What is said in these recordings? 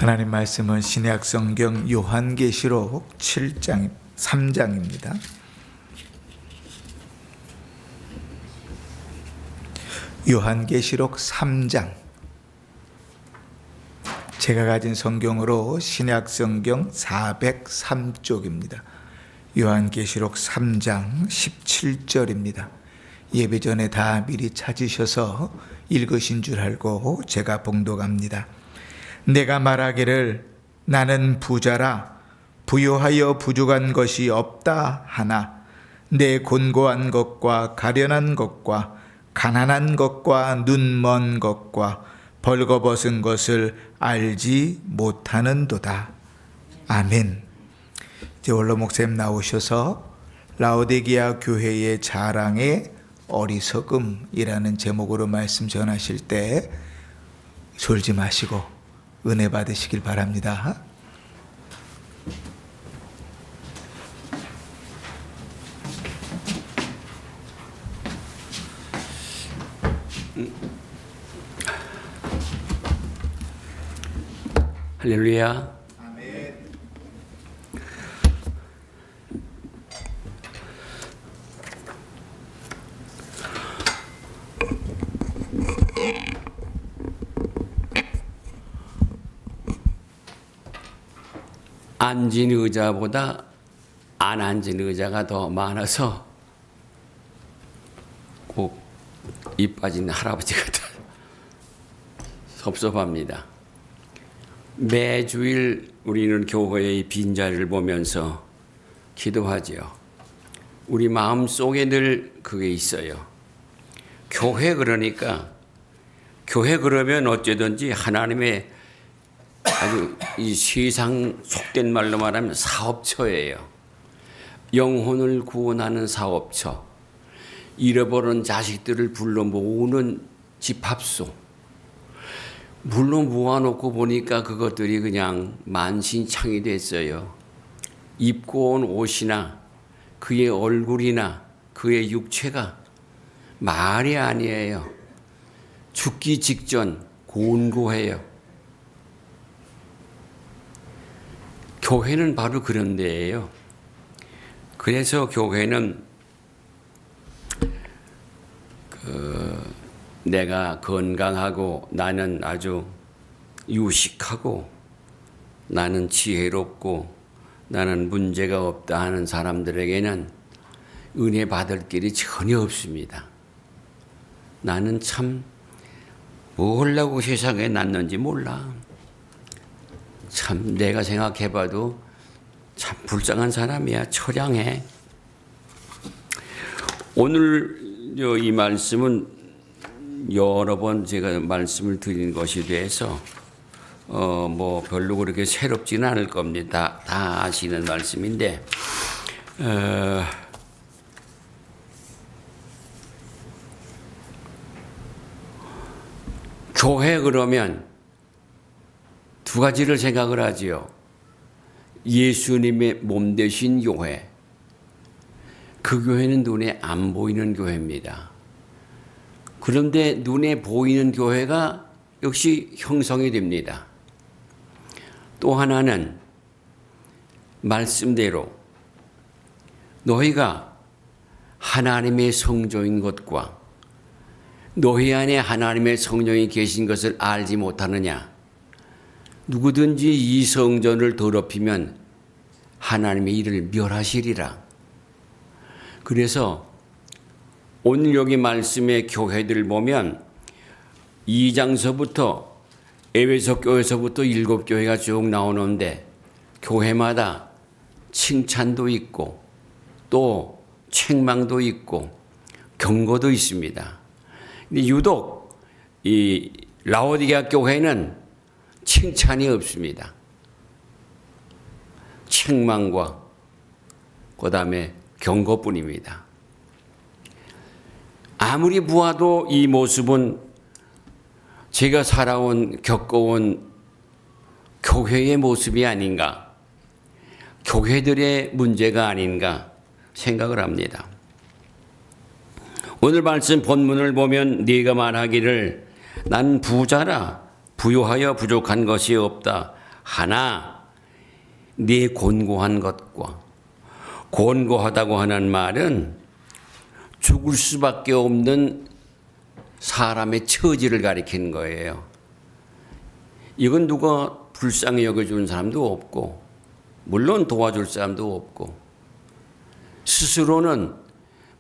하나님 말씀은 신약 성경 요한계시록 3장입니다. 요한계시록 3장. 제가 가진 성경으로 신약 성경 403쪽입니다. 요한계시록 3장 17절입니다. 예배 전에 다 미리 찾으셔서 읽으신 줄 알고 제가 봉독합니다. 내가 말하기를 나는 부자라 부요하여 부족한 것이 없다 하나 내 곤고한 것과 가련한 것과 가난한 것과 눈먼 것과 벌거벗은 것을 알지 못하는도다. 아멘. 이제 원로 목사님 나오셔서 라오디게아 교회의 자랑의 어리석음이라는 제목으로 말씀 전하실 때 졸지 마시고 은혜 받으시길 바랍니다. 할렐루야. 아멘. 앉은 의자보다 안 앉은 의자가 더 많아서 꼭 입 빠진 할아버지 같아 섭섭합니다. 매주일 우리는 교회의 빈자리를 보면서 기도하지요. 우리 마음 속에 늘 그게 있어요. 교회 그러니까 교회 그러면 어쩌든지 하나님의 아주 이 세상 속된 말로 말하면 사업처예요. 영혼을 구원하는 사업처. 잃어버린 자식들을 불러 모으는 집합소. 물론 모아놓고 보니까 그것들이 그냥 만신창이 됐어요. 입고 온 옷이나 그의 얼굴이나 그의 육체가 말이 아니에요. 죽기 직전 곤고해요. 교회는 바로 그런 데예요. 그래서 교회는 내가 건강하고 나는 아주 유식하고 나는 지혜롭고 나는 문제가 없다 하는 사람들에게는 은혜 받을 길이 전혀 없습니다. 나는 참 뭘 하려고 세상에 났는지 몰라. 참 내가 생각해봐도 참 불쌍한 사람이야. 처량해. 오늘 이 말씀은 여러 번 제가 말씀을 드린 것이 돼서 뭐 별로 그렇게 새롭지는 않을 겁니다. 다 아시는 말씀인데 교회 그러면 두 가지를 생각을 하지요. 예수님의 몸 되신 교회. 그 교회는 눈에 안 보이는 교회입니다. 그런데 눈에 보이는 교회가 역시 형성이 됩니다. 또 하나는 말씀대로 너희가 하나님의 성전인 것과 너희 안에 하나님의 성령이 계신 것을 알지 못하느냐. 누구든지 이 성전을 더럽히면 하나님의 이를 멸하시리라. 그래서 오늘 여기 말씀의 교회들을 보면 2장서부터 에베소 교회에서부터 7교회가 쭉 나오는데 교회마다 칭찬도 있고 또 책망도 있고 경고도 있습니다. 근데 유독 이 라오디게아 교회는 칭찬이 없습니다. 책망과 그다음에 경고뿐입니다. 아무리 보아도 이 모습은 제가 살아온 겪어온 교회의 모습이 아닌가, 교회들의 문제가 아닌가 생각을 합니다. 오늘 말씀 본문을 보면 네가 말하기를 난 부자라 부요하여 부족한 것이 없다 하나 네 곤고한 것과 곤고하다고 하는 말은 죽을 수밖에 없는 사람의 처지를 가리키는 거예요. 이건 누가 불쌍히 여겨주는 사람도 없고 물론 도와줄 사람도 없고 스스로는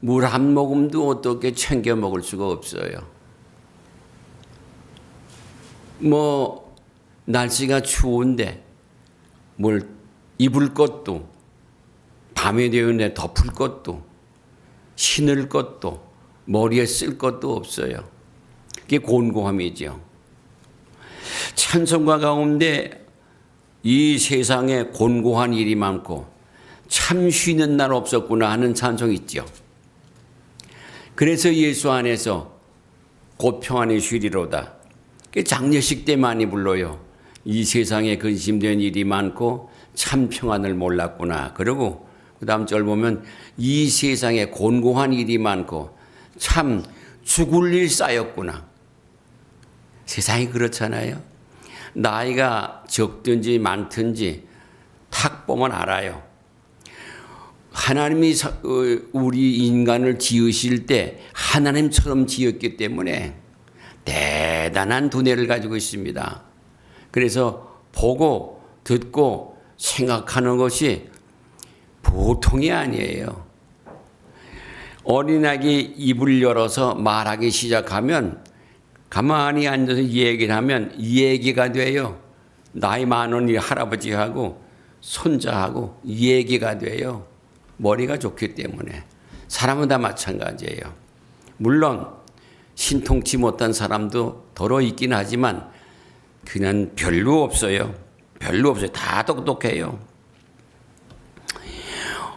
물 한 모금도 어떻게 챙겨 먹을 수가 없어요. 뭐 날씨가 추운데 뭘 입을 것도 밤이 되었는데 덮을 것도 신을 것도 머리에 쓸 것도 없어요. 그게 곤고함이죠. 찬송가 가운데 이 세상에 곤고한 일이 많고 참 쉬는 날 없었구나 하는 찬송 있죠. 그래서 예수 안에서 곧 평안히 쉬리로다. 장례식 때 많이 불러요. 이 세상에 근심된 일이 많고 참 평안을 몰랐구나. 그리고 그 다음 절 보면 이 세상에 곤고한 일이 많고 참 죽을 일 쌓였구나. 세상이 그렇잖아요. 나이가 적든지 많든지 탁 보면 알아요. 하나님이 우리 인간을 지으실 때 하나님처럼 지었기 때문에 대단한 두뇌를 가지고 있습니다. 그래서 보고 듣고 생각하는 것이 보통이 아니에요. 어린아기 입을 열어서 말하기 시작하면 가만히 앉아서 얘기를 하면 얘기가 돼요. 나이 많은 이 할아버지하고 손자하고 얘기가 돼요. 머리가 좋기 때문에. 사람은 다 마찬가지예요. 물론 신통치 못한 사람도 더러 있긴 하지만 그냥 별로 없어요. 별로 없어요. 다 똑똑해요.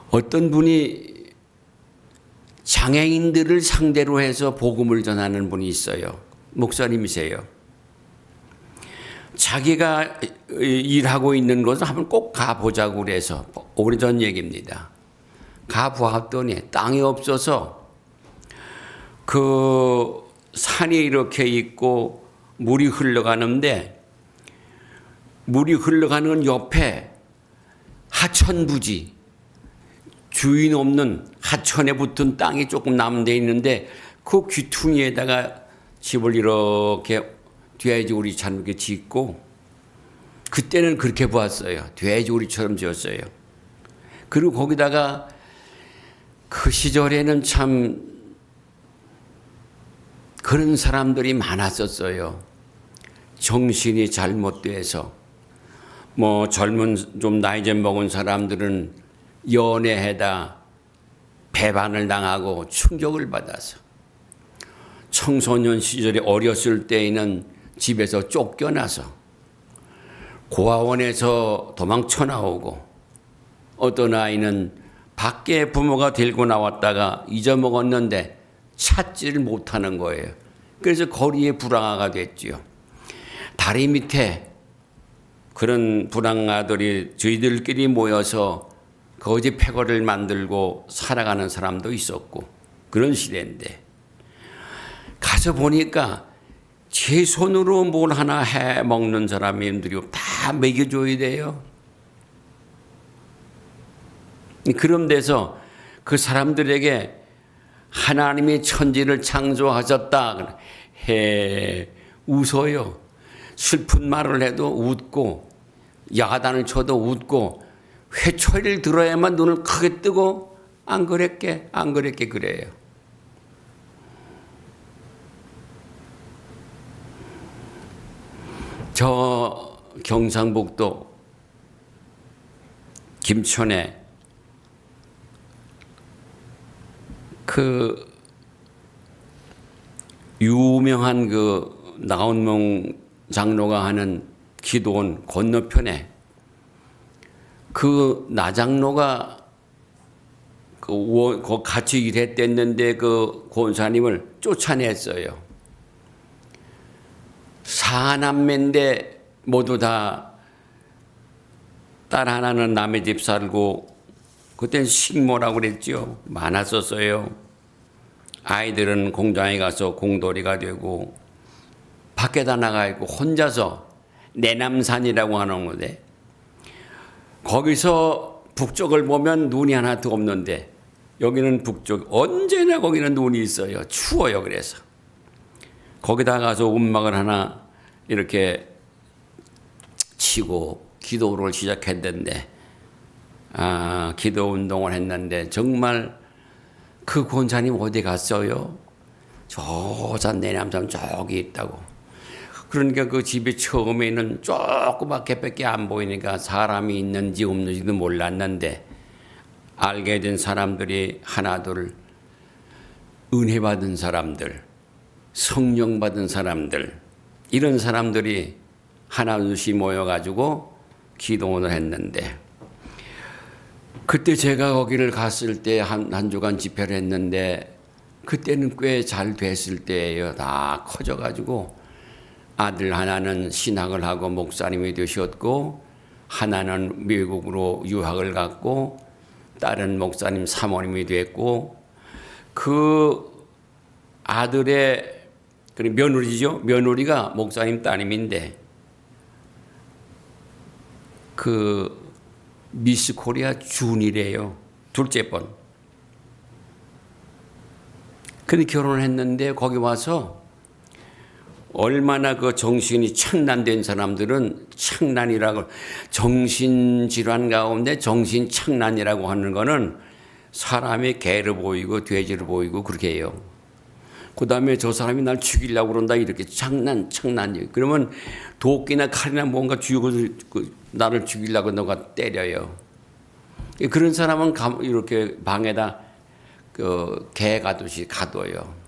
어떤 분이 장애인들을 상대로 해서 복음을 전하는 분이 있어요. 목사님이세요. 자기가 일하고 있는 곳을 한번 꼭 가보자고 그래서 오래전 얘기입니다. 가보았더니 땅이 없어서 그 산이 이렇게 있고 물이 흘러가는데 물이 흘러가는 옆에 하천부지 주인 없는 하천에 붙은 땅이 조금 남은 데 있는데 그 귀퉁이에다가 집을 이렇게 돼지우리처럼 이렇게 짓고 그때는 그렇게 보았어요. 돼지우리처럼 지었어요. 그리고 거기다가 그 시절에는 참 그런 사람들이 많았었어요. 정신이 잘못돼서 뭐 젊은 좀 나이 좀 먹은 사람들은 연애해다 배반을 당하고 충격을 받아서 청소년 시절에 어렸을 때에는 집에서 쫓겨나서 고아원에서 도망쳐 나오고 어떤 아이는 밖에 부모가 데리고 나왔다가 잊어먹었는데 찾지를 못하는 거예요. 그래서 거리에 불황아가 됐지요. 다리 밑에 그런 불황아들이 저희들끼리 모여서 거지 패거리를 만들고 살아가는 사람도 있었고 그런 시대인데 가서 보니까 제 손으로 뭘 하나 해 먹는 사람들이 다 먹여줘야 돼요. 그런 데서 그 사람들에게 하나님이 천지를 창조하셨다 해 웃어요. 슬픈 말을 해도 웃고 야단을 쳐도 웃고 회초리를 들어야만 눈을 크게 뜨고 안 그랬게 그래요. 저 경상북도 김천에 그 유명한 그 나온몽 장로가 하는 기도원 건너편에 그 나장로가 그 같이 일했댔는데 그 권사님을 쫓아냈어요. 사남매인데 모두 다 딸 하나는 남의 집 살고 그땐 식모라고 그랬죠. 많았었어요. 아이들은 공장에 가서 공돌이가 되고 밖에다 나가 있고 혼자서 내남산이라고 하는 건데 거기서 북쪽을 보면 눈이 하나도 없는데 여기는 북쪽 언제나 거기는 눈이 있어요. 추워요. 그래서 거기다 가서 움막을 하나 이렇게 치고 기도를 시작했는데 기도 운동을 했는데 정말 그 권사님 어디 갔어요? 저 산 내남산 저기 있다고. 그러니까 그 집에 처음에는 조그맣게밖에 안 보이니까 사람이 있는지 없는지도 몰랐는데 알게 된 사람들이 하나둘 은혜 받은 사람들, 성령 받은 사람들 이런 사람들이 하나둘씩 모여가지고 기도를 했는데 그때 제가 거기를 갔을 때 한 주간 집회를 했는데 그때는 꽤 잘 됐을 때예요. 다 커져가지고 아들 하나는 신학을 하고 목사님이 되셨고 하나는 미국으로 유학을 갔고 딸은 목사님 사모님이 됐고 그 아들의 며느리죠. 며느리가 목사님 따님인데 그 미스 코리아 준이래요. 둘째 번. 근데 결혼을 했는데 거기 와서 얼마나 그 정신이 착란된 사람들은 착란이라고 정신질환 가운데 정신착란이라고 하는 거는 사람이 개로 보이고 돼지로 보이고 그렇게 해요. 그 다음에 저 사람이 날 죽이려고 그런다 이렇게 착란. 그러면 도끼나 칼이나 뭔가 쥐고 나를 죽이려고 너가 때려요. 그런 사람은 이렇게 방에다 개 가듯이 가둬요.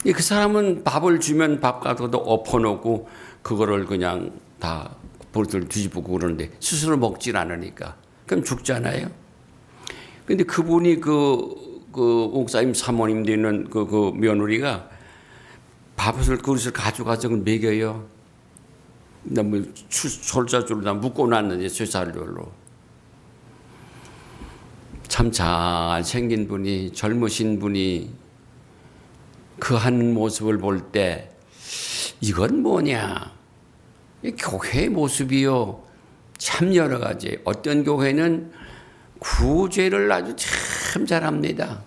그 사람은 밥을 주면 밥 가져도 엎어놓고 그거를 그냥 다 볼을 뒤집고 그러는데 스스로 먹질 않으니까 그럼 죽잖아요. 근데 그분이 그 목사님 사모님 되는 그 며느리가 그릇을 가져가서 먹여요. 뭐 솔자줄로 다 묶어놨는데 쇠살줄로. 참 잘생긴 분이 젊으신 분이 그 하는 모습을 볼 때 이건 뭐냐? 교회의 모습이요. 참 여러 가지. 어떤 교회는 구제를 아주 참 잘합니다.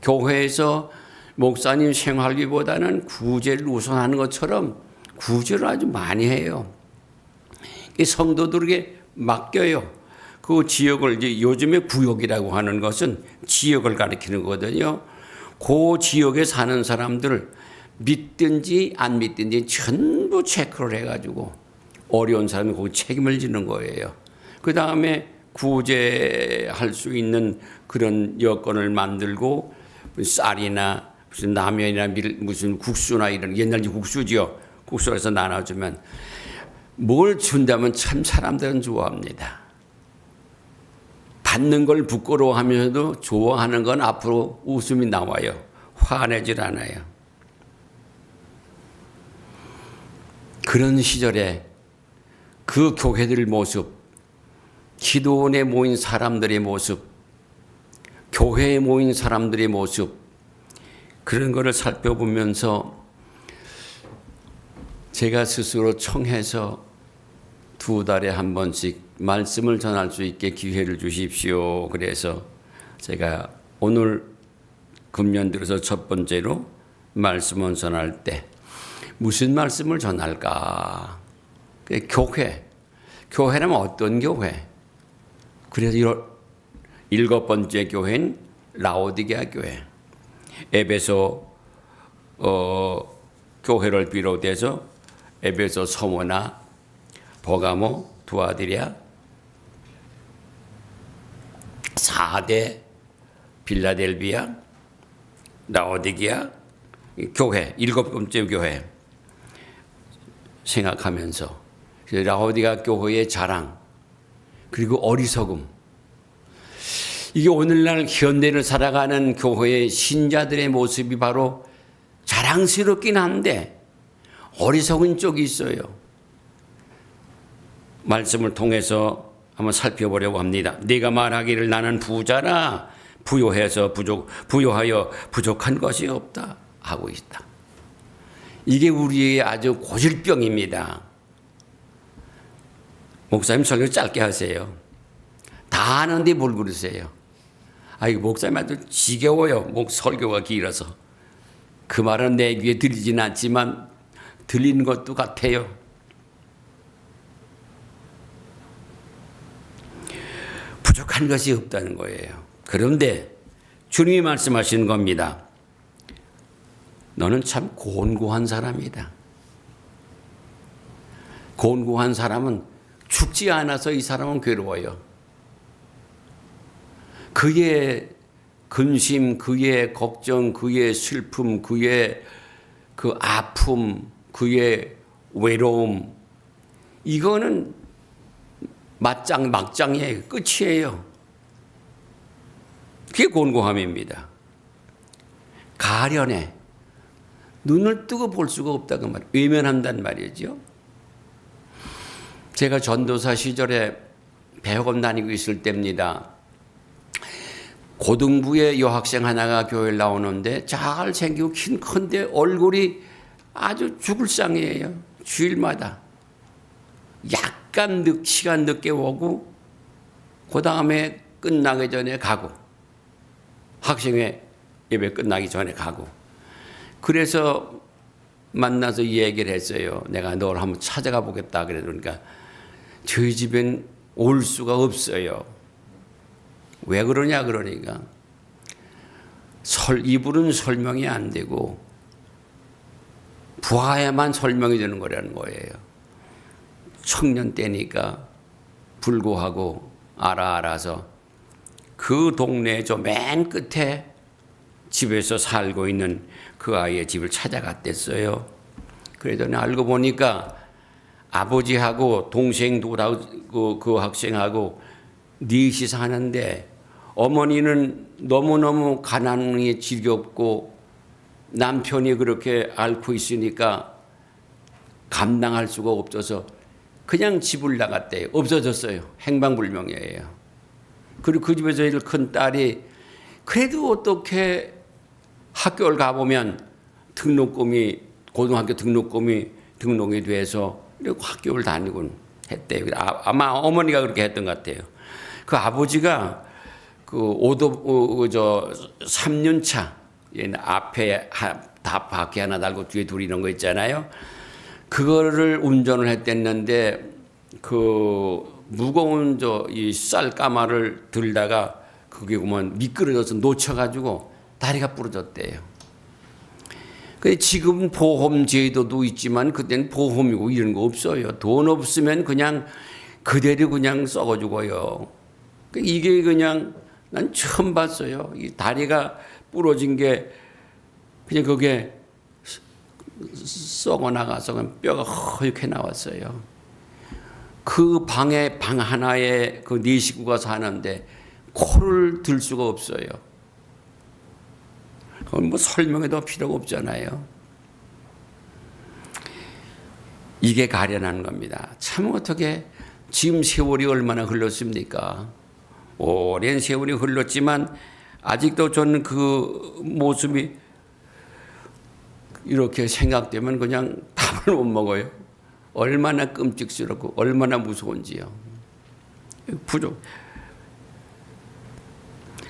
교회에서 목사님 생활비보다는 구제를 우선하는 것처럼 구제를 아주 많이 해요. 성도들에게 맡겨요. 그 지역을 이제 요즘에 구역이라고 하는 것은 지역을 가리키는 거거든요. 그 지역에 사는 사람들 믿든지 안 믿든지 전부 체크를 해가지고 어려운 사람이 거기 책임을 지는 거예요. 그 다음에 구제할 수 있는 그런 여건을 만들고 쌀이나 무슨 라면이나 무슨 국수나 이런 옛날 국수지요. 국수에서 나눠주면 뭘 준다면 참 사람들은 좋아합니다. 받는 걸 부끄러워하면서도 좋아하는 건 앞으로 웃음이 나와요. 화내질 않아요. 그런 시절에 그 교회들 모습, 기도원에 모인 사람들의 모습, 교회에 모인 사람들의 모습, 그런 거를 살펴보면서 제가 스스로 청해서 2달에 한 번씩 말씀을 전할 수 있게 기회를 주십시오. 그래서 제가 오늘 금년 들어서 첫 번째로 말씀을 전할 때 무슨 말씀을 전할까? 교회라면 어떤 교회? 그래서 7번째 교회는 라오디게아 교회. 에베소 교회를 비롯해서 에베소 서모나 버가모, 두아디리아, 4대 빌라델비아, 라오디게아 교회, 7번째 교회 생각하면서 라오디게아 교회의 자랑 그리고 어리석음 이게 오늘날 현대를 살아가는 교회의 신자들의 모습이 바로 자랑스럽긴 한데 어리석은 쪽이 있어요. 말씀을 통해서 한번 살펴보려고 합니다. 네가 말하기를 나는 부자라 부유하여 부족한 것이 없다 하고 있다. 이게 우리의 아주 고질병입니다. 목사님 설교 짧게 하세요. 다 아는데 뭘 그러세요? 이거 목사님한테 지겨워요. 설교가 길어서. 그 말은 내 귀에 들리진 않지만 들리는 것도 같아요. 부족한 것이 없다는 거예요. 그런데 주님이 말씀하시는 겁니다. 너는 참 곤고한 사람이다. 곤고한 사람은 죽지 않아서 이 사람은 괴로워요. 그의 근심, 그의 걱정, 그의 슬픔, 그의 그 아픔, 그의 외로움, 이거는 막장이에요. 끝이에요. 그게 곤고함입니다. 가련해. 눈을 뜨고 볼 수가 없다고 말, 외면한단 말이죠. 제가 전도사 시절에 배학원 다니고 있을 때입니다. 고등부의 여학생 하나가 교회에 나오는데 잘생기고 큰데 얼굴이 아주 죽을 상이에요. 주일마다. 약간 시간 늦게 오고 그 다음에 끝나기 전에 가고 학생회 예배 끝나기 전에 가고 그래서 만나서 얘기를 했어요. 내가 널 한번 찾아가 보겠다. 그러니까 저희 집엔 올 수가 없어요. 왜 그러냐 그러니까 이불은 설명이 안 되고 부하야만 설명이 되는 거라는 거예요. 청년 때니까 불구하고 알아서 그 동네 저 맨 끝에 집에서 살고 있는 그 아이의 집을 찾아갔댔어요. 그러더니 알고 보니까 아버지하고 동생도 그 학생하고 넷이 사는데 어머니는 너무너무 가난이 지겹고 남편이 그렇게 앓고 있으니까 감당할 수가 없어서 그냥 집을 나갔대요. 없어졌어요. 행방불명이에요. 그리고 그 집에서 제일 큰 딸이 그래도 어떻게 학교를 가보면 고등학교 등록금이 등록이 돼서 학교를 다니곤 했대요. 아마 어머니가 그렇게 했던 것 같아요. 그 아버지가 그 3년차 앞에 다 바퀴 하나 달고 뒤에 둘이 이런 거 있잖아요. 그거를 운전을 했댔는데 그 무거운 이 쌀가마를 들다가 그게 보면 미끄러져서 놓쳐가지고 다리가 부러졌대요. 근데 지금 보험 제도도 있지만 그때는 보험이고 이런 거 없어요. 돈 없으면 그냥 그대로 그냥 썩어 죽어요. 이게 그냥 난 처음 봤어요. 이 다리가 부러진 게 그냥 그게 썩어 나가서 그냥 뼈가 허옇게 나왔어요. 그 방 하나에 그 네 식구가 사는데 코를 들 수가 없어요. 그건 뭐 설명해도 필요가 없잖아요. 이게 가련한 겁니다. 참 어떻게 지금 세월이 얼마나 흘렀습니까? 오랜 세월이 흘렀지만 아직도 저는 그 모습이 이렇게 생각되면 그냥 밥을 못 먹어요. 얼마나 끔찍스럽고 얼마나 무서운지요.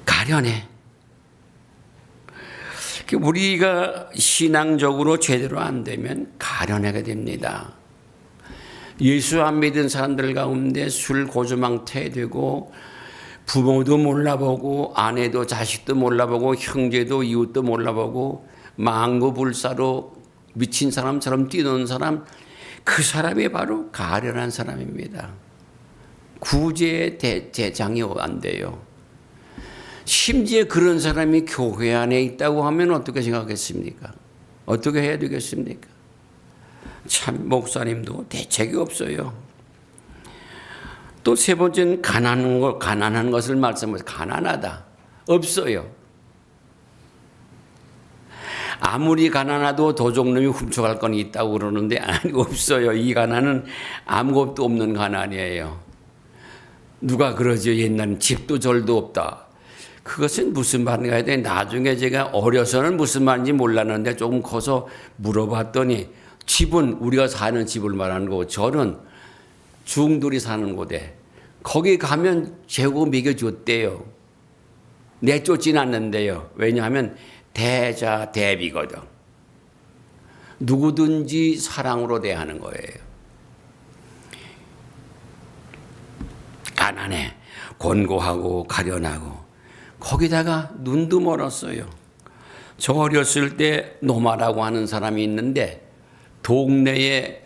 가련해. 우리가 신앙적으로 제대로 안 되면 가련하게 됩니다. 예수 안 믿은 사람들 가운데 술 고주망태 되고 부모도 몰라보고 아내도 자식도 몰라보고 형제도 이웃도 몰라보고 망고불사로 미친 사람처럼 뛰노는 사람, 그 사람이 바로 가련한 사람입니다. 구제의 대장이 안 돼요. 심지어 그런 사람이 교회 안에 있다고 하면 어떻게 생각했습니까? 어떻게 해야 되겠습니까? 참 목사님도 대책이 없어요. 또 세 번째는 가난한 것을 말씀하세요. 가난하다. 없어요. 아무리 가난해도 도적놈이 훔쳐갈 건 있다고 그러는데 아니 없어요. 이 가난은 아무것도 없는 가난이에요. 누가 그러죠? 옛날엔 집도 절도 없다. 그것은 무슨 말인가 해야 돼. 나중에 제가 어려서는 무슨 말인지 몰랐는데 조금 커서 물어봤더니 집은 우리가 사는 집을 말하는 거고 저는 중들이 사는 곳에 거기 가면 재고 먹여줬대요. 내쫓진 않는데요. 왜냐하면 대자대비거든. 누구든지 사랑으로 대하는 거예요. 가난해, 곤고하고 가련하고 거기다가 눈도 멀었어요. 저 어렸을 때 노마라고 하는 사람이 있는데 동네에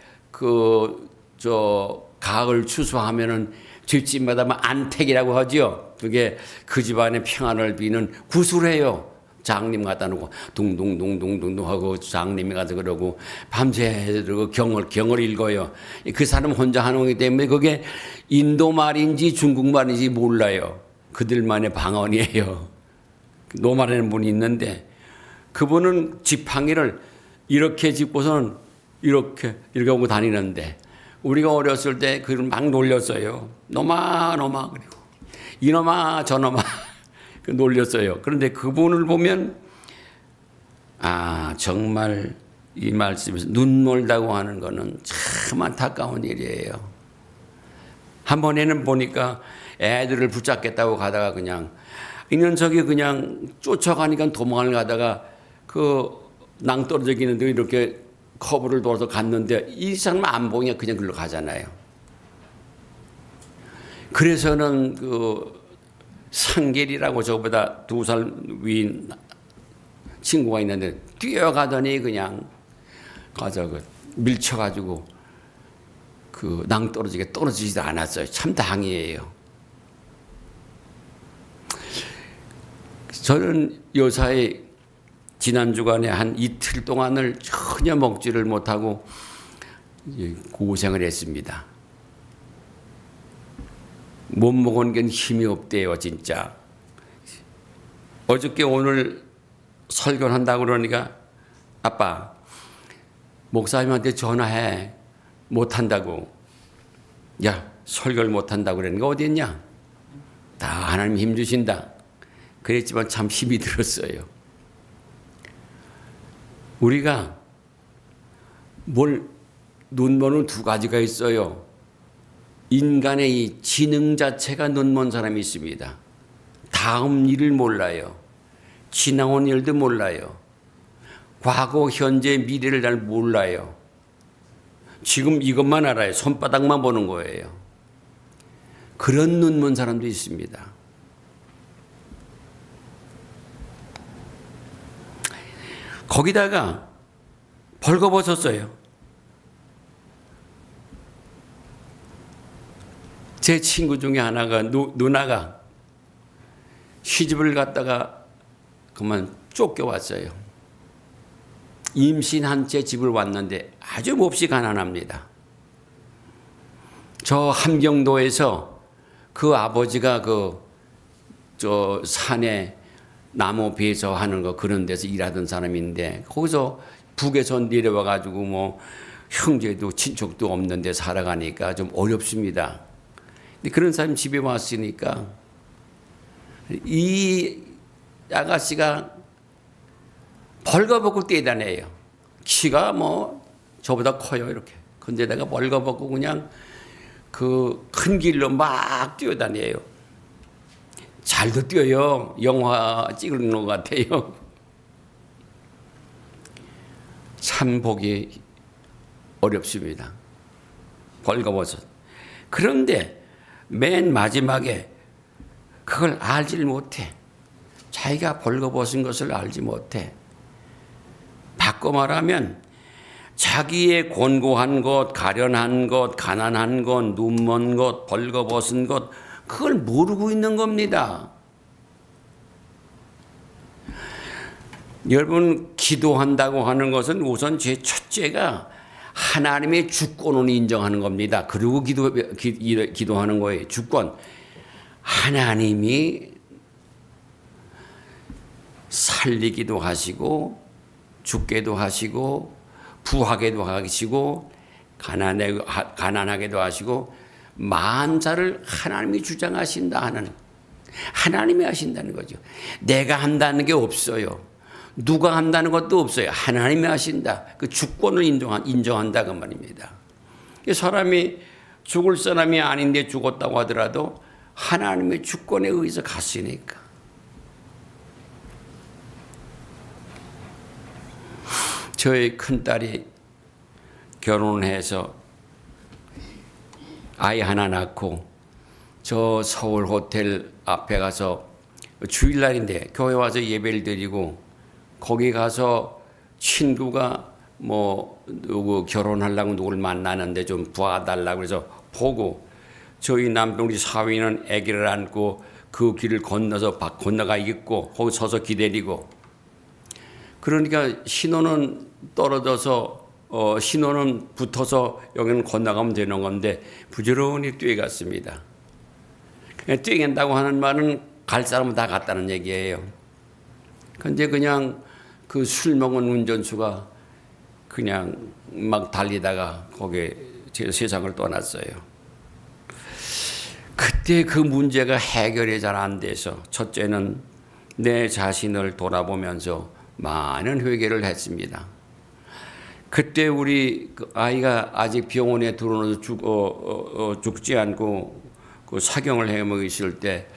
가을 추수하면은 집집마다 안택이라고 하죠. 그게 그 집안의 평안을 비는 구슬해요. 장님 갖다 놓고 둥둥둥둥둥 하고 장님이 가서 그러고 밤새 경을 읽어요. 그 사람 혼자 하는 거기 때문에 그게 인도 말인지 중국 말인지 몰라요. 그들만의 방언이에요. 노말하는 분이 있는데 그분은 지팡이를 이렇게 짚고서는 이렇게 하고 다니는데 우리가 어렸을 때 그걸 막 놀렸어요. 노마 그리고 이놈아 저놈아 놀렸어요. 그런데 그분을 보면 정말 이 말씀에서 눈멀다고 하는 거는 참 안타까운 일이에요. 한 번에는 보니까 애들을 붙잡겠다고 가다가 그냥 이 녀석이 그냥 쫓아가니까 도망을 가다가 그 낭떠러지기는데 이렇게 커브를 돌아서 갔는데 이 사람 안 보이냐 그냥 글로 가잖아요. 그래서는 상길이라고 저보다 2살 위인 친구가 있는데 뛰어가더니 그냥 가서 밀쳐가지고 낭떠러지게 떨어지지도 않았어요. 참 당이에요. 저는 요사이 지난 주간에 한 이틀 동안을 전혀 먹지를 못하고 고생을 했습니다. 못 먹은 게 힘이 없대요, 진짜. 어저께 오늘 설교를 한다고 그러니까 아빠, 목사님한테 전화해. 못한다고. 야, 설교를 못한다고 그러는 거 어디 있냐? 다 하나님 힘 주신다. 그랬지만 참 힘이 들었어요. 우리가 눈먼은 2가지가 있어요. 인간의 이 지능 자체가 눈먼 사람이 있습니다. 다음 일을 몰라요. 지나온 일도 몰라요. 과거, 현재, 미래를 잘 몰라요. 지금 이것만 알아요. 손바닥만 보는 거예요. 그런 눈먼 사람도 있습니다. 거기다가 벌거벗었어요. 제 친구 중에 하나가 누나가 시집을 갔다가 그만 쫓겨왔어요. 임신한 채 집을 왔는데 아주 몹시 가난합니다. 저 함경도에서 그 아버지가 저 산에 나무 배서하는 거 그런 데서 일하던 사람인데 거기서 북에서 내려와 가지고 뭐 형제도 친척도 없는데 살아가니까 좀 어렵습니다. 근데 그런 사람이 집에 왔으니까 이 아가씨가 벌거벗고 뛰어다녀요. 키가 뭐 저보다 커요 이렇게. 근데 내가 벌거벗고 그냥 그 큰 길로 막 뛰어다녀요. 잘도 뛰어요. 영화 찍는 것 같아요. 참 보기 어렵습니다. 벌거벗어. 그런데 맨 마지막에 그걸 알지를 못해. 자기가 벌거벗은 것을 알지 못해. 바꿔 말하면 자기의 곤고한 것, 가련한 것, 가난한 것, 눈먼 것, 벌거벗은 것 그걸 모르고 있는 겁니다. 여러분 기도한다고 하는 것은 우선 제 첫째가 하나님의 주권을 인정하는 겁니다. 그리고 기도하는 거예요. 주권. 하나님이 살리기도 하시고 죽게도 하시고 부하게도 하시고 가난하게도 하시고 만사를 하나님이 주장하신다 하는 하나님이 하신다는 거죠. 내가 한다는 게 없어요. 누가 한다는 것도 없어요. 하나님이 하신다. 그 주권을 인정한다 그 말입니다. 사람이 죽을 사람이 아닌데 죽었다고 하더라도 하나님의 주권에 의해서 갔으니까. 저희 큰딸이 결혼해서 아이 하나 낳고 저 서울 호텔 앞에 가서 주일날인데 교회 와서 예배를 드리고 거기 가서 친구가 뭐 누구 결혼하려고 누구를 만나는데 좀 봐달라고 그래서 보고 저희 남동생 사위는 아기를 안고 그 길을 건너서 건너가 있고 거기 서서 기다리고 그러니까 신호는 떨어져서 신호는 붙어서 여기는 건너가면 되는 건데 부지런히 뛰어갔습니다. 뛰어간다고 하는 말은 갈 사람은 다 갔다는 얘기예요. 근데 그냥 그 술 먹은 운전수가 그냥 막 달리다가 거기에 세상을 떠났어요. 그때 그 문제가 해결이 잘 안 돼서 첫째는 내 자신을 돌아보면서 많은 회개를 했습니다. 그때 우리 그 아이가 아직 병원에 들어오면서 죽지 않고 그 사경을 헤매고 있을 때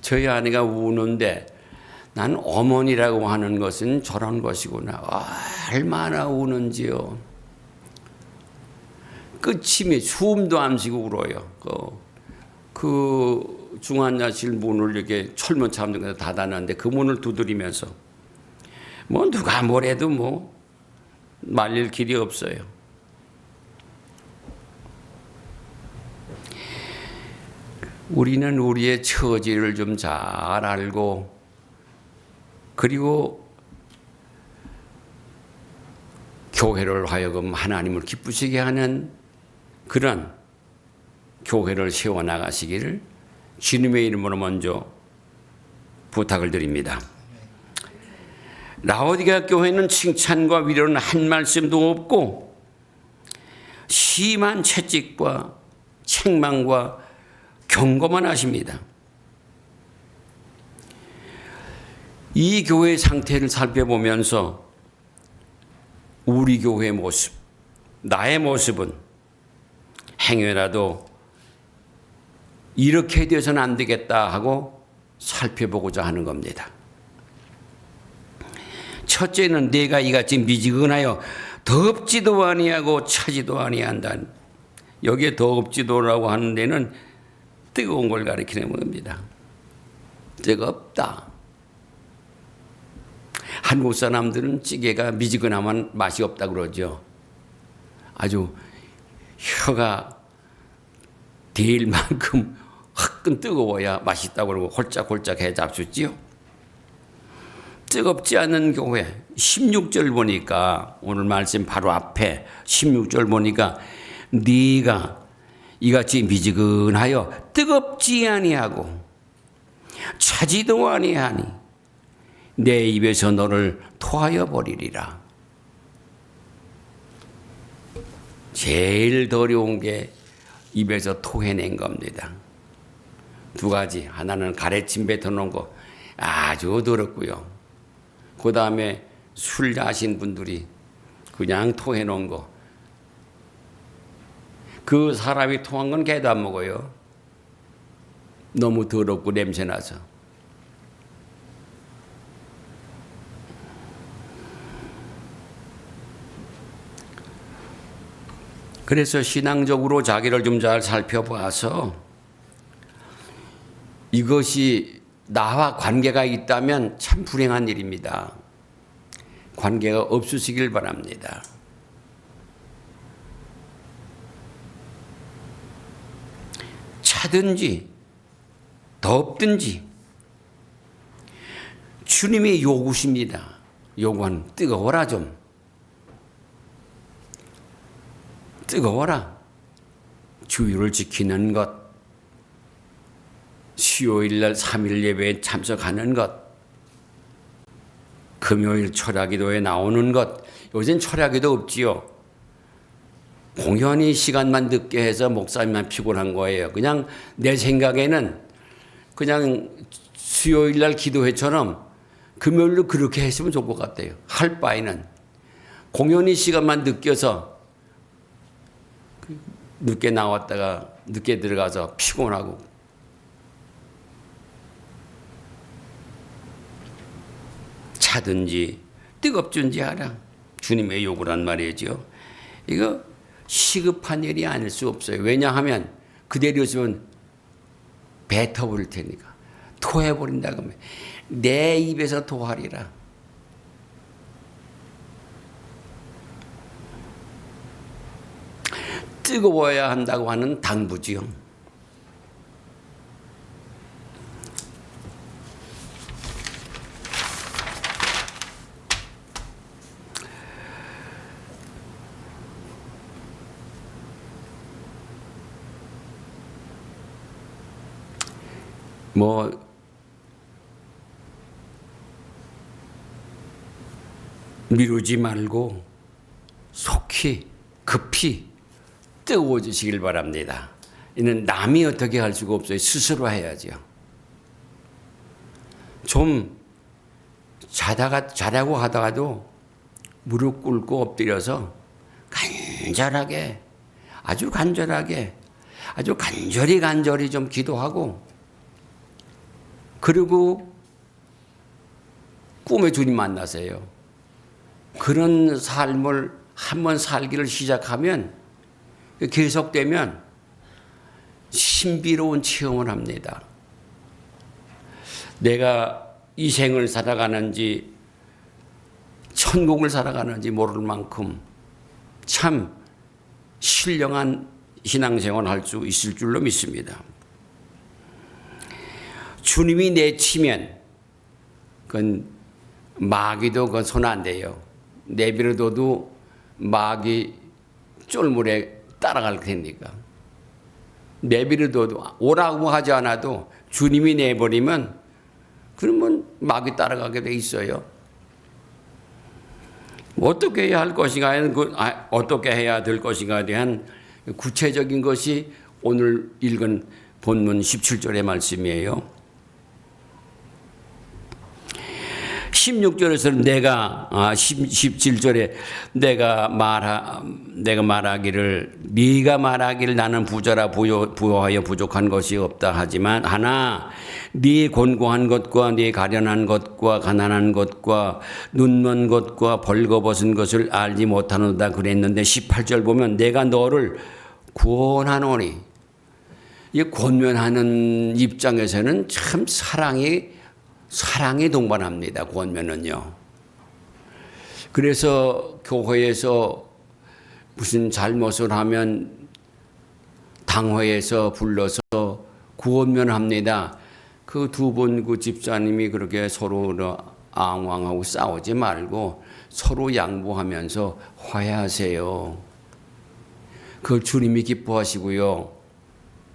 저희 아내가 우는데 난 어머니라고 하는 것은 저런 것이구나. 얼마나 우는지요. 끝임이 숨도 안 쉬고 울어요. 그 중환자실 문을 이렇게 철문 참는 데서 닫아놨는데 그 문을 두드리면서 뭐 누가 뭐래도 뭐 말릴 길이 없어요. 우리는 우리의 처지를 좀 잘 알고 그리고 교회를 하여금 하나님을 기쁘시게 하는 그런 교회를 세워나가시기를 주님의 이름으로 먼저 부탁을 드립니다. 라오디게아 교회는 칭찬과 위로는 한 말씀도 없고 심한 채찍과 책망과 경고만 하십니다. 이 교회의 상태를 살펴보면서 우리 교회의 모습, 나의 모습은 행여라도 이렇게 돼서는 안 되겠다 하고 살펴보고자 하는 겁니다. 첫째는 내가 이같이 미지근하여 덥지도 아니하고 차지도 아니한다. 여기에 덥지도라고 하는 데는 뜨거운 걸 가리키는 겁니다. 뜨겁다. 한국 사람들은 찌개가 미지근하면 맛이 없다 그러죠. 아주 혀가 데일 만큼 화끈 뜨거워야 맛있다고 그러고 홀짝홀짝해 잡수지요. 뜨겁지 않은 교회 16절 보니까 오늘 말씀 바로 앞에 16절 보니까 네가 이같이 미지근하여 뜨겁지 아니하고 차지도 아니하니 내 입에서 너를 토하여 버리리라. 제일 더러운 게 입에서 토해낸 겁니다. 두 가지. 하나는 가래침 뱉어놓은 거 아주 더럽고요. 그 다음에 술 마신 분들이 그냥 토해놓은 거. 그 사람이 토한 건 걔도 안 먹어요. 너무 더럽고 냄새나서. 그래서 신앙적으로 자기를 좀 잘 살펴봐서 이것이 나와 관계가 있다면 참 불행한 일입니다. 관계가 없으시길 바랍니다. 차든지 덥든지 주님이 요구십니다. 요구하는 뜨거워라 좀. 뜨거워라. 주의를 지키는 것, 수요일날 3일 예배에 참석하는 것, 금요일 철야기도에 나오는 것. 요새는 철야기도 없지요. 공연히 시간만 늦게 해서 목사님만 피곤한 거예요. 그냥 내 생각에는 그냥 수요일 날 기도회처럼 금요일로 그렇게 했으면 좋을 것 같아요. 할 바에는 공연이 시간만 느껴서 늦게 나왔다가 늦게 들어가서 피곤하고 차든지 뜨겁든지 하라. 주님의 요구란 말이죠. 이거 시급한 일이 아닐 수 없어요. 왜냐하면 그대로 있으면 뱉어버릴 테니까. 토해버린다 그러면 내 입에서 토하리라. 뜨거워야 한다고 하는 당부지요. 미루지 말고 속히 급히 뜨거워지시길 바랍니다. 이는 남이 어떻게 할 수가 없어요. 스스로 해야죠. 좀 자려고 하다가도 무릎 꿇고 엎드려서 간절하게 아주 간절히 좀 기도하고 그리고 꿈에 주님 만나세요. 그런 삶을 한번 살기를 시작하면 계속되면 신비로운 체험을 합니다. 내가 이 생을 살아가는지 천국을 살아가는지 모를 만큼 참 신령한 신앙생활을 할 수 있을 줄로 믿습니다. 주님이 내치면 그건 마귀도 그 손 안 대요. 내버려둬도 마귀 쫄물에 따라갈 테니까. 내버려둬도 오라고 하지 않아도 주님이 내버리면 그러면 마귀 따라가게 돼 있어요. 어떻게 해야 할 것인가에 어떻게 해야 될 것인가에 대한 구체적인 것이 오늘 읽은 본문 17절의 말씀이에요. 16절에서는 17절에 내가 말하기를 네가 말하기를 나는 부자라 부여하여 부족한 것이 없다 하지만 하나 네 곤고한 것과 네 가련한 것과 가난한 것과 눈먼 것과 벌거벗은 것을 알지 못하노다 그랬는데 18절 보면 내가 너를 구원하노니 이 권면하는 입장에서는 참 사랑이 동반합니다. 권면은요. 그래서 교회에서 무슨 잘못을 하면 당회에서 불러서 구원면합니다. 그 두 분 그 집사님이 그렇게 서로 앙왕하고 싸우지 말고 서로 양보하면서 화해하세요. 그걸 주님이 기뻐하시고요.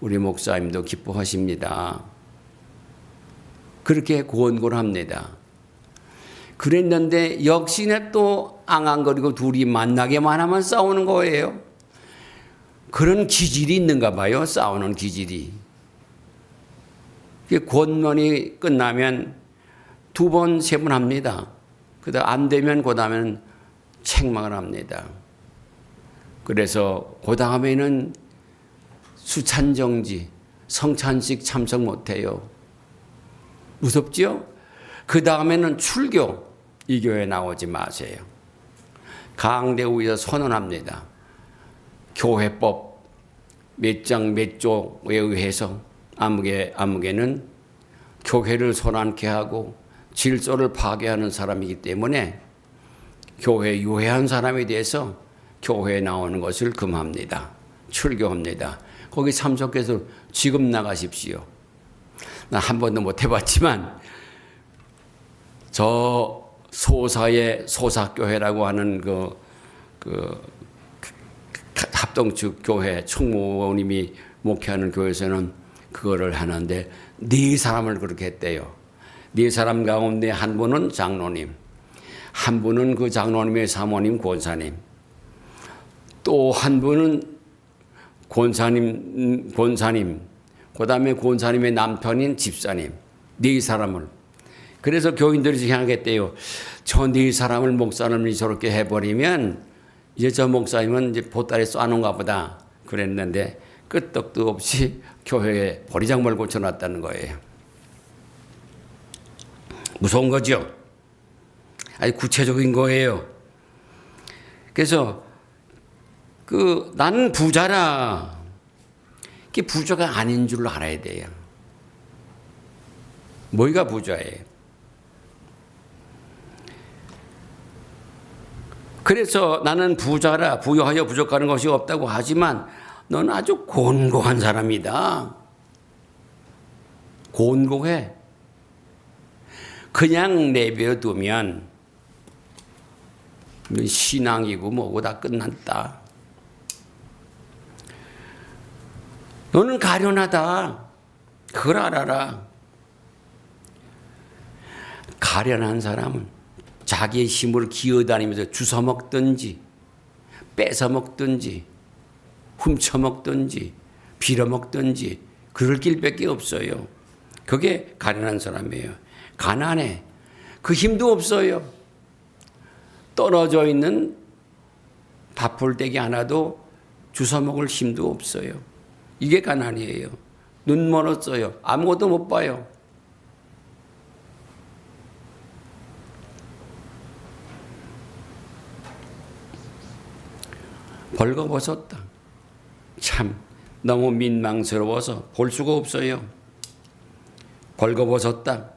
우리 목사님도 기뻐하십니다. 그렇게 권고를 합니다. 그랬는데 역시나 또 앙앙거리고 둘이 만나게만 하면 싸우는 거예요. 그런 기질이 있는가 봐요. 싸우는 기질이. 권면이 끝나면 두 번, 세 번 합니다. 그다음 안 되면 그다음에는 책망을 합니다. 그래서 그다음에는 수찬정지, 성찬식 참석 못해요. 무섭지요? 그 다음에는 출교, 이 교회 나오지 마세요. 강대우에서 선언합니다. 교회법 몇 장 몇 조에 의해서 아무개는 교회를 손안게 하고 질서를 파괴하는 사람이기 때문에 교회 유해한 사람에 대해서 교회에 나오는 것을 금합니다. 출교합니다. 거기 참석해서 지금 나가십시오. 나 한 번도 못 해봤지만 저 소사의 소사교회라고 하는 그 합동측 교회 총무님이 목회하는 교회에서는 그거를 하는데 4사람을 그렇게 했대요. 4사람 가운데 한 분은 장로님, 한 분은 그 장로님의 사모님 권사님, 또 한 분은 권사님 그 다음에 권사님의 남편인 집사님, 네 사람을. 그래서 교인들이 생각했대요. 저 네 사람을 목사님이 저렇게 해버리면 이제 저 목사님은 이제 보따리 쏴놓은가 보다 그랬는데 끄떡도 없이 교회에 보리장물 고쳐놨다는 거예요. 무서운 거죠. 아주 구체적인 거예요. 그래서 나는 부자라. 그게 부자가 아닌 줄 알아야 돼요. 뭐가 부자예요? 그래서 나는 부자라, 부유하여 부족하는 것이 없다고 하지만 너는 아주 곤고한 사람이다. 곤고해. 그냥 내버려두면 신앙이고 뭐고 다 끝났다. 너는 가련하다. 그걸 알아라. 가련한 사람은 자기의 힘을 기어다니면서 주워먹든지 뺏어먹든지 훔쳐먹든지 빌어먹든지 그럴 길밖에 없어요. 그게 가련한 사람이에요. 가난해. 그 힘도 없어요. 떨어져 있는 밥풀떼기 하나도 주워먹을 힘도 없어요. 이게 가난이에요. 눈 멀었어요. 아무것도 못 봐요. 벌거벗었다. 참 너무 민망스러워서 볼 수가 없어요. 벌거벗었다.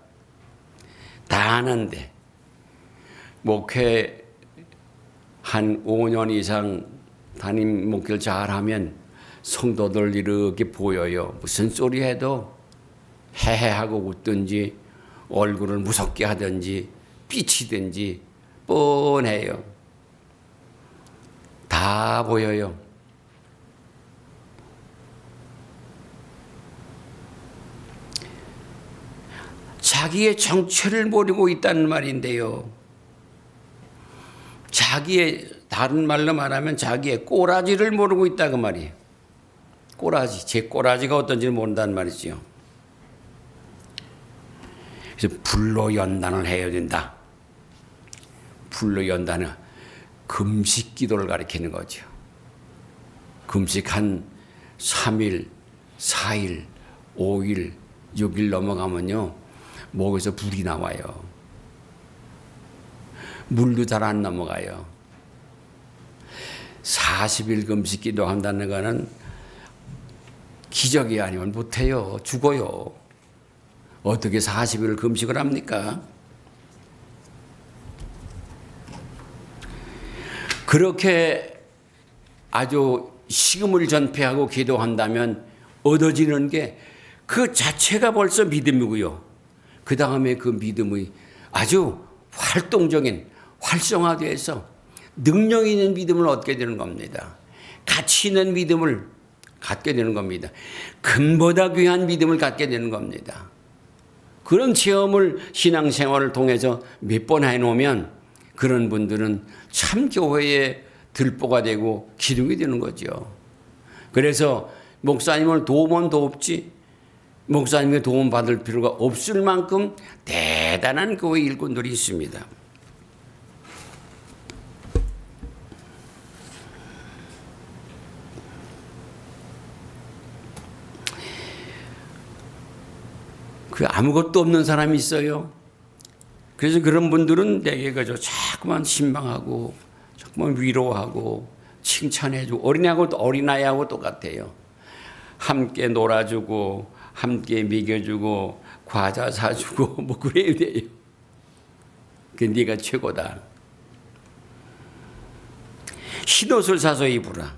다 아는데 목회 한 5년 이상 담임 목회를 잘하면 성도들 이렇게 보여요. 무슨 소리 해도 해해하고 웃든지 얼굴을 무섭게 하든지 삐치든지 뻔해요. 다 보여요. 자기의 정체를 모르고 있다는 말인데요. 자기의, 다른 말로 말하면 자기의 꼬라지를 모르고 있다 그 말이에요. 꼬라지, 제 꼬라지가 어떤지 모른다는 말이죠. 그래서 불로 연단을 해야 된다. 불로 연단은 금식 기도를 가리키는 거죠. 금식 한 3일, 4일, 5일, 6일 넘어가면요. 목에서 불이 나와요. 물도 잘 안 넘어가요. 40일 금식 기도한다는 거는 기적이 아니면 못해요. 죽어요. 어떻게 40일 금식을 합니까? 그렇게 아주 식음을 전폐하고 기도한다면 얻어지는 게 그 자체가 벌써 믿음이고요. 그 다음에 그 믿음의 아주 활동적인 활성화돼서 능력 있는 믿음을 얻게 되는 겁니다. 가치 있는 믿음을 갖게 되는 겁니다. 금보다 귀한 믿음을 갖게 되는 겁니다. 그런 체험을 신앙생활을 통해서 몇 번 해놓으면 그런 분들은 참 교회의 들보가 되고 기둥이 되는 거죠. 그래서 목사님을 도우면 돕지 목사님의 도움 받을 필요가 없을 만큼 대단한 교회 일꾼들이 있습니다. 그 아무것도 없는 사람이 있어요. 그래서 그런 분들은 내게 그저 자꾸만 신방하고 자꾸만 위로하고 칭찬해주고 어린아이하고 똑같아요. 함께 놀아주고 함께 먹여주고 과자 사주고 뭐 그래야 돼요. 그 네가 최고다. 흰옷을 사서 입으라.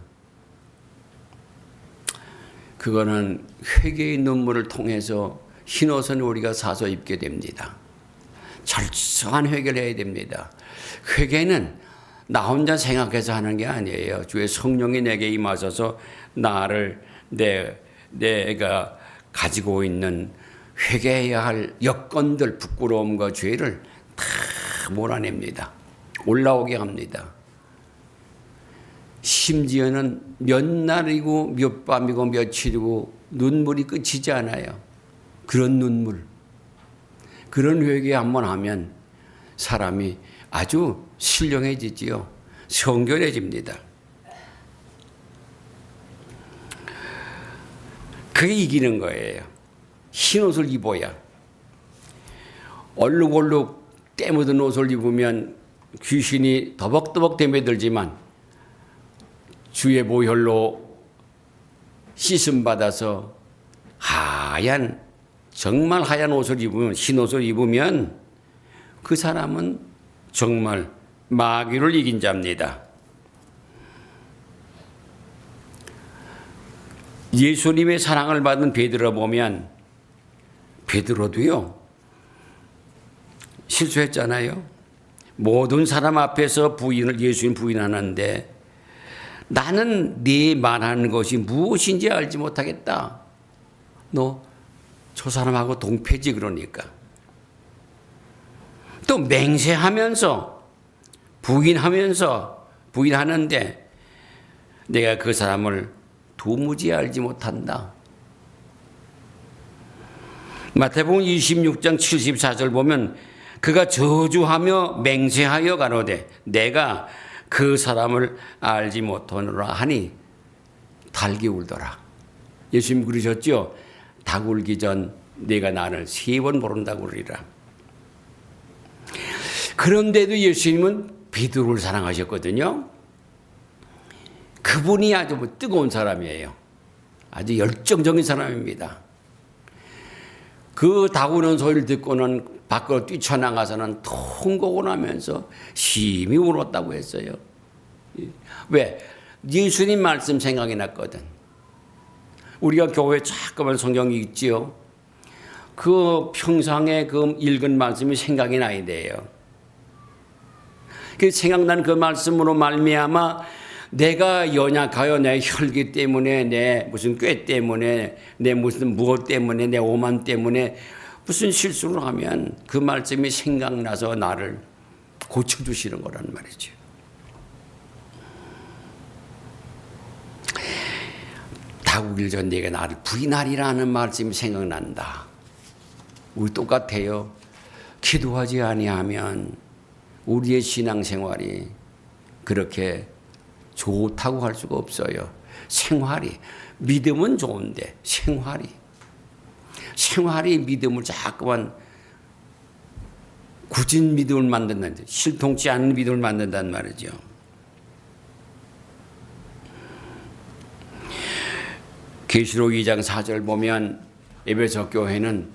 그거는 회개의 눈물을 통해서 흰옷은 우리가 사서 입게 됩니다. 철저한 회개를 해야 됩니다. 회개는 나 혼자 생각해서 하는 게 아니에요. 주의 성령이 내게 임하셔서 나를 내가 가지고 있는 회개해야 할 여건들, 부끄러움과 죄를 다 몰아냅니다. 올라오게 합니다. 심지어는 몇 날이고 몇 밤이고 며칠이고 눈물이 끝이지 않아요. 그런 눈물, 그런 회개 한번 하면 사람이 아주 신령해지지요. 성결해집니다. 그게 이기는 거예요. 흰 옷을 입어야. 얼룩얼룩 때 묻은 옷을 입으면 귀신이 더벅더벅 대매들지만 주의 보혈로 씻음 받아서 하얀, 정말 하얀 옷을 입으면, 흰 옷을 입으면 그 사람은 정말 마귀를 이긴 자입니다. 예수님의 사랑을 받은 베드로 보면 베드로도요 실수했잖아요. 모든 사람 앞에서 예수님 부인하는데 나는 네 말하는 것이 무엇인지 알지 못하겠다. 너 저 사람하고 동패지 그러니까. 또 맹세하면서 부인하는데 내가 그 사람을 도무지 알지 못한다. 마태복음 26장 74절 보면 그가 저주하며 맹세하여 가로되 내가 그 사람을 알지 못하노라 하니 닭이 울더라. 예수님 그러셨죠? 닭 울기 전 내가 나를 3번 모른다고 그러리라. 그런데도 예수님은 베드로를 사랑하셨거든요. 그분이 아주 뜨거운 사람이에요. 아주 열정적인 사람입니다. 그 닭 우는 소리를 듣고는 밖으로 뛰쳐나가서는 통곡을 하면서 심히 울었다고 했어요. 왜? 예수님 말씀 생각이 났거든. 우리가 교회에 자꾸만 성경이 있지요. 그 평상에 그 읽은 말씀이 생각이 나야 돼요. 그 생각난 그 말씀으로 말미암아 내가 연약하여 내 혈기 때문에 내 무슨 꾀 때문에 내 무슨 무엇 때문에 내 오만 때문에 무슨 실수를 하면 그 말씀이 생각나서 나를 고쳐주시는 거란 말이죠. 닭 우길 전 네가 나를 부인하리라는 말씀이 생각난다. 우리 똑같아요. 기도하지 아니하면 우리의 신앙생활이 그렇게 좋다고 할 수가 없어요. 생활이. 믿음은 좋은데 생활이 믿음을 자꾸만 굳은 믿음을 만든다는, 실통치 않은 믿음을 만든다는 말이죠. 계시록 2장 4절 보면 에베소 교회는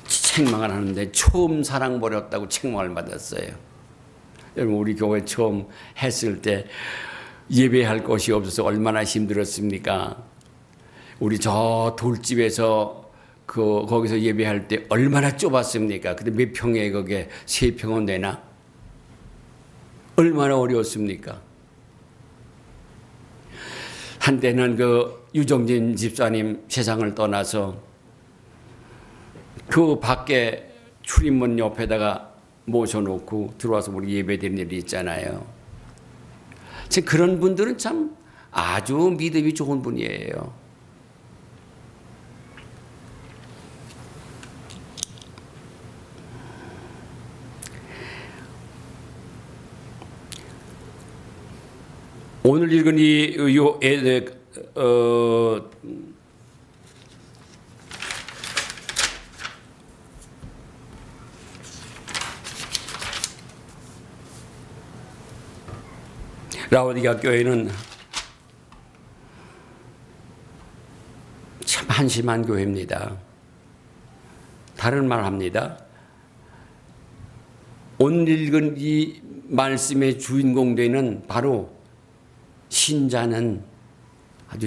책망을 하는데 처음 사랑 버렸다고 책망을 받았어요. 여러분 우리 교회 처음 했을 때 예배할 곳이 없어서 얼마나 힘들었습니까? 우리 저 돌집에서 거기서 예배할 때 얼마나 좁았습니까? 근데 몇 평에 거기에 3평은 되나? 얼마나 어려웠습니까? 한때는 그 유정진 집사님 세상을 떠나서 그 밖에 출입문 옆에다가 모셔놓고 들어와서 우리 예배드리는 일이 있잖아요. 그런 분들은 참 아주 믿음이 좋은 분이에요. 오늘 읽은 라오디가 교회는 참 한심한 교회입니다. 다른 말 합니다. 오늘 읽은 이 말씀의 주인공 되는 바로 신자는 아주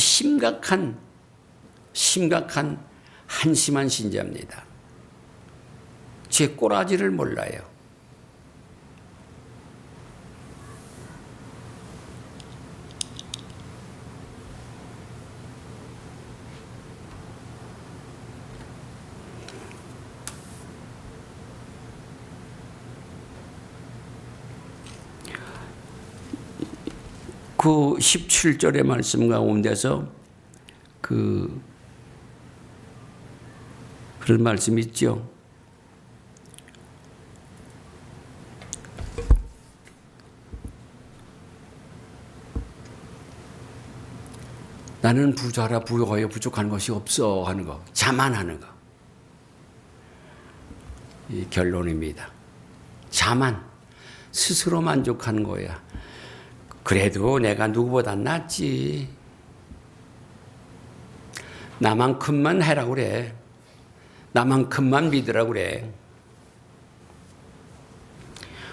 심각한 한심한 신자입니다. 제 꼬라지를 몰라요. 그 17절의 말씀 가운데서 그런 말씀이 있죠. 나는 부자라 부여하여 부족한 것이 없어 하는 거, 자만하는 거. 이 결론입니다. 자만, 스스로 만족하는 거야. 그래도 내가 누구보다 낫지. 나만큼만 해라 그래. 나만큼만 믿으라 그래.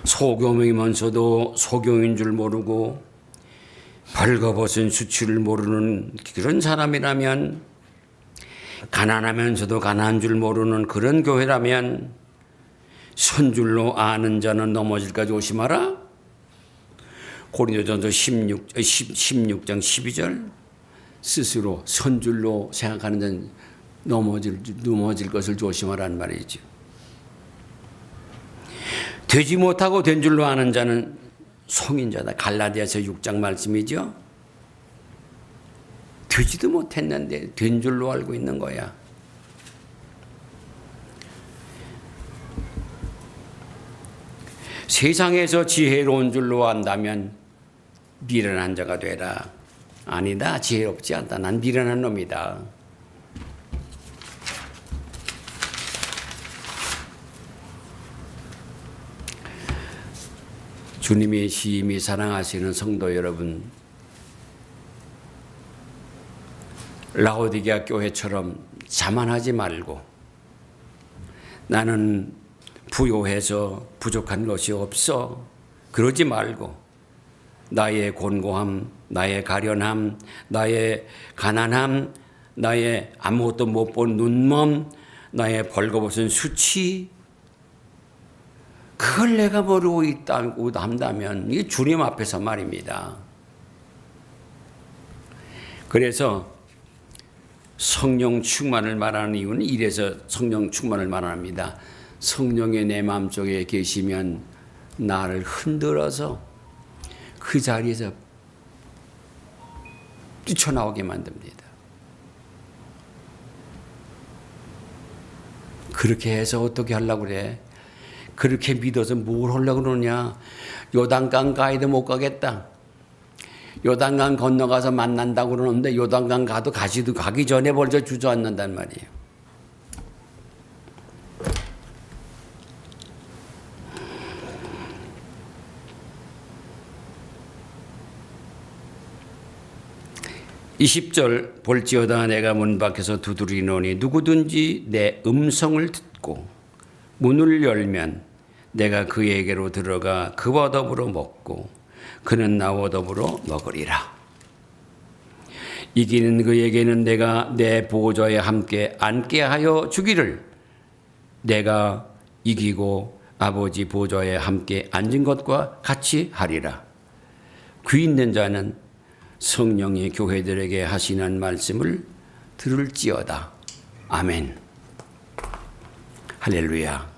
소경이면서도 소경인 줄 모르고 벌거벗은 수치를 모르는 그런 사람이라면, 가난하면서도 가난한 줄 모르는 그런 교회라면, 선줄로 아는 자는 넘어질까 조심하라. 고린도전서 16장 12절. 스스로 선줄로 생각하는 자는 넘어질 것을 조심하라는 말이죠. 되지 못하고 된 줄로 아는 자는 송인자다. 갈라디아서 6장 말씀이죠. 되지도 못했는데 된 줄로 알고 있는 거야. 세상에서 지혜로운 줄로 안다면 미련한 자가 되라. 아니다. 지혜롭지 않다. 난 미련한 놈이다. 주님이 심히 사랑하시는 성도 여러분, 라오디게아 교회처럼 자만하지 말고, 나는 부요해서 부족한 것이 없어, 그러지 말고, 나의 곤고함, 나의 가련함, 나의 가난함, 나의 아무것도 못 본 눈먼, 나의 벌거벗은 수치, 그걸 내가 모르고 있다고 한다면 이게 주님 앞에서 말입니다. 그래서 성령 충만을 말하는 이유는 이래서 성령 충만을 말합니다. 성령이 내 마음속에 계시면 나를 흔들어서 그 자리에서 뛰쳐나오게 만듭니다. 그렇게 해서 어떻게 하려고 그래? 그렇게 믿어서 뭘 하려고 그러냐? 요단강 가이드 못 가겠다. 요단강 건너가서 만난다고 그러는데 요단강 가기 전에 벌써 주저앉는단 말이에요. (20절) 볼지어다 내가 문 밖에서 두드리노니 누구든지 내 음성을 듣고 문을 열면 내가 그에게로 들어가 그와 더불어 먹고 그는 나와 더불어 먹으리라. 이기는 그에게는 내가 내 보좌에 함께 앉게 하여 주기를, 내가 이기고 아버지 보좌에 함께 앉은 것과 같이 하리라. 귀 있는 자는 성령이 교회들에게 하시는 말씀을 들을지어다. 아멘. 할렐루야.